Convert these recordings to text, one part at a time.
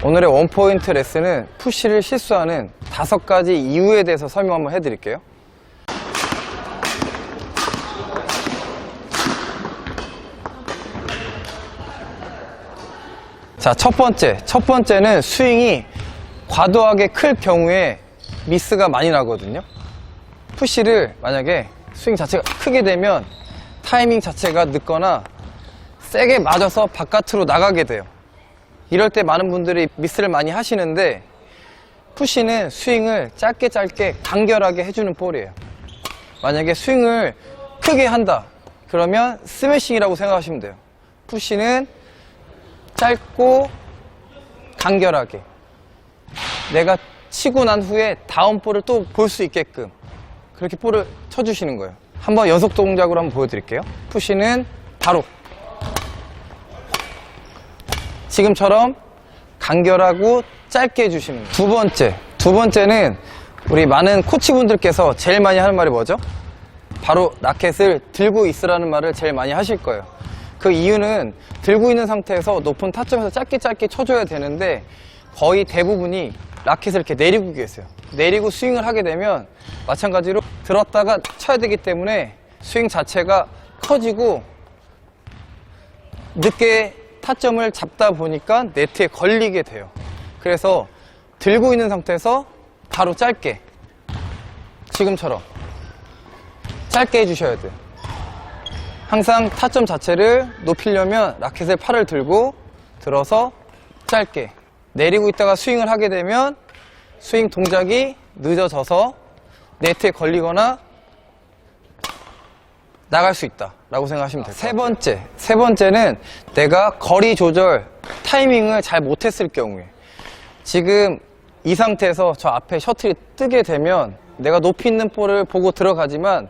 오늘의 원포인트 레슨은 푸시를 실수하는 5가지 이유에 대해서 설명 한번 해드릴게요. 자, 첫 번째는 스윙이 과도하게 클 경우에 미스가 많이 나거든요. 푸시를 만약에 스윙 자체가 크게 되면 타이밍 자체가 늦거나 세게 맞아서 바깥으로 나가게 돼요. 이럴 때 많은 분들이 미스를 많이 하시는데, 푸시는 스윙을 짧게 간결하게 해주는 볼이에요. 만약에 스윙을 크게 한다 그러면 스매싱이라고 생각하시면 돼요. 푸시는 짧고 간결하게 내가 치고 난 후에 다음 볼을 또 볼 수 있게끔 그렇게 볼을 쳐주시는 거예요. 한번 연속 동작으로 한번 보여드릴게요. 푸시는 바로 지금처럼 간결하고 짧게 해주시는 거예요. 두 번째는 우리 많은 코치분들께서 제일 많이 하는 말이 뭐죠? 바로 라켓을 들고 있으라는 말을 제일 많이 하실 거예요. 그 이유는 들고 있는 상태에서 높은 타점에서 짧게 쳐줘야 되는데, 거의 대부분이 라켓을 이렇게 내리고 계세요. 내리고 스윙을 하게 되면 마찬가지로 들었다가 쳐야 되기 때문에 스윙 자체가 커지고 늦게 타점을 잡다 보니까 네트에 걸리게 돼요. 그래서 들고 있는 상태에서 바로 짧게, 지금처럼 짧게 해주셔야 돼요. 항상 타점 자체를 높이려면 라켓의 팔을 들고 들어서 짧게, 내리고 있다가 스윙을 하게 되면 스윙 동작이 늦어져서 네트에 걸리거나 나갈 수 있다 라고 생각하시면 돼요. 세 번째는 내가 거리 조절 타이밍을 잘 못했을 경우에, 지금 이 상태에서 저 앞에 셔틀이 뜨게 되면 내가 높이 있는 볼을 보고 들어가지만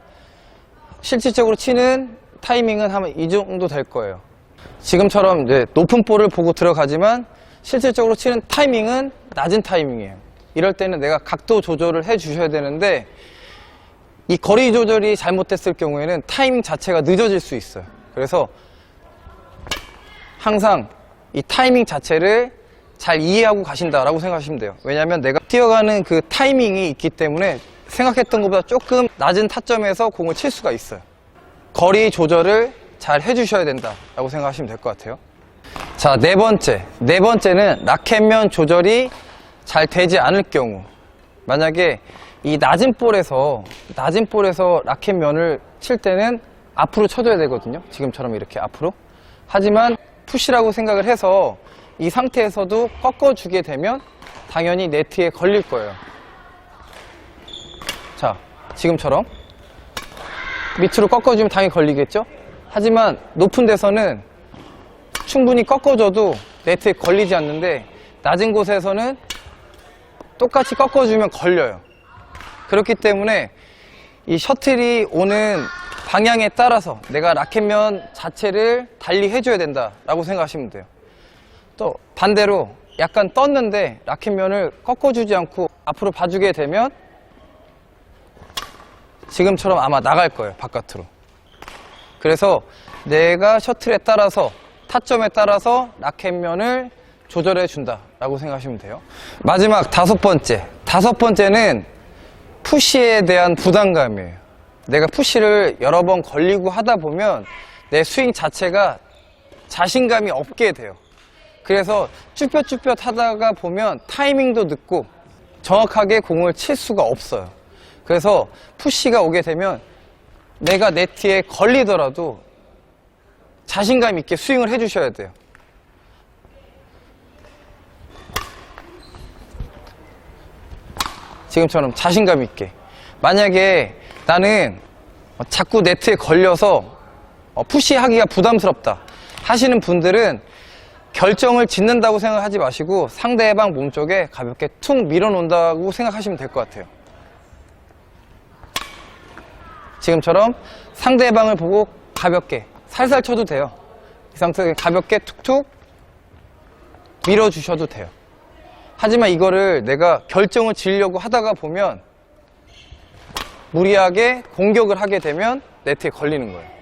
실질적으로 치는 타이밍은 한 이 정도 될 거예요. 지금처럼 이제 높은 볼을 보고 들어가지만 실질적으로 치는 타이밍은 낮은 타이밍이에요. 이럴 때는 내가 각도 조절을 해 주셔야 되는데, 이 거리 조절이 잘못됐을 경우에는 타이밍 자체가 늦어질 수 있어요. 그래서 항상 이 타이밍 자체를 잘 이해하고 가신다라고 생각하시면 돼요. 왜냐하면 내가 뛰어가는 그 타이밍이 있기 때문에 생각했던 것보다 조금 낮은 타점에서 공을 칠 수가 있어요. 거리 조절을 잘 해주셔야 된다라고 생각하시면 될 것 같아요. 자, 네 번째는 라켓면 조절이 잘 되지 않을 경우, 만약에 이 낮은 볼에서 라켓면을 칠 때는 앞으로 쳐줘야 되거든요. 지금처럼 이렇게 앞으로. 하지만 푸시라고 생각을 해서 이 상태에서도 꺾어주게 되면 당연히 네트에 걸릴 거예요. 자, 지금처럼 밑으로 꺾어주면 당연히 걸리겠죠? 하지만 높은 데서는 충분히 꺾어줘도 네트에 걸리지 않는데, 낮은 곳에서는 똑같이 꺾어주면 걸려요. 그렇기 때문에 이 셔틀이 오는 방향에 따라서 내가 라켓면 자체를 달리 해줘야 된다라고 생각하시면 돼요. 또 반대로 약간 떴는데 라켓면을 꺾어주지 않고 앞으로 봐주게 되면 지금처럼 아마 나갈 거예요, 바깥으로. 그래서 내가 셔틀에 따라서, 타점에 따라서 라켓면을 조절해 준다라고 생각하시면 돼요. 마지막 다섯 번째는 푸시에 대한 부담감이에요. 내가 푸시를 여러 번 걸리고 하다 보면 내 스윙 자체가 자신감이 없게 돼요. 그래서 쭈뼛쭈뼛 하다가 보면 타이밍도 늦고 정확하게 공을 칠 수가 없어요. 그래서 푸시가 오게 되면 내가 네트에 걸리더라도 자신감 있게 스윙을 해주셔야 돼요. 지금처럼 자신감 있게. 만약에 나는 자꾸 네트에 걸려서 푸시하기가 부담스럽다 하시는 분들은 결정을 짓는다고 생각하지 마시고 상대방 몸쪽에 가볍게 툭 밀어놓는다고 생각하시면 될 것 같아요. 지금처럼 상대방을 보고 가볍게 살살 쳐도 돼요. 이 상태에서 가볍게 툭툭 밀어주셔도 돼요. 하지만 이거를 내가 결정을 지으려고 하다가 보면 무리하게 공격을 하게 되면 네트에 걸리는 거예요.